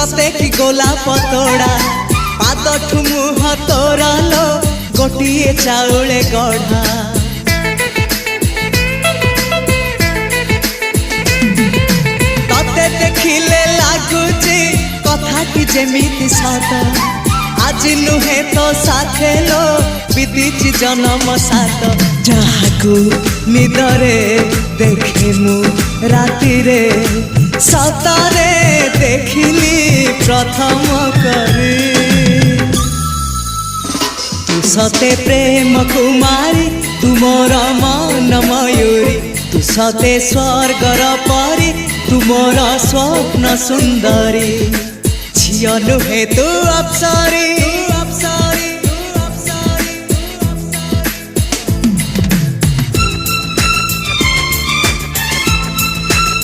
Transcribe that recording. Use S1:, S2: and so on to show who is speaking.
S1: सते कि गोलाप तोड़ा पादठु मुह तोरा लो गोटिए चाउले गढ़ा तते देखिले लागुची कथा कि जेमिति सत आज नुहे तो साथे लो बीतीची जन्म सात जहाकू निदरे देखे मु राति रे सतरे देखिली प्रथम करी तू सते प्रेम कुमारी तू मोर मन मयूरी तू सते स्वर्गर परी तू मोर स्वप्न सुंदरी झियो नुहे तू अप्सरी।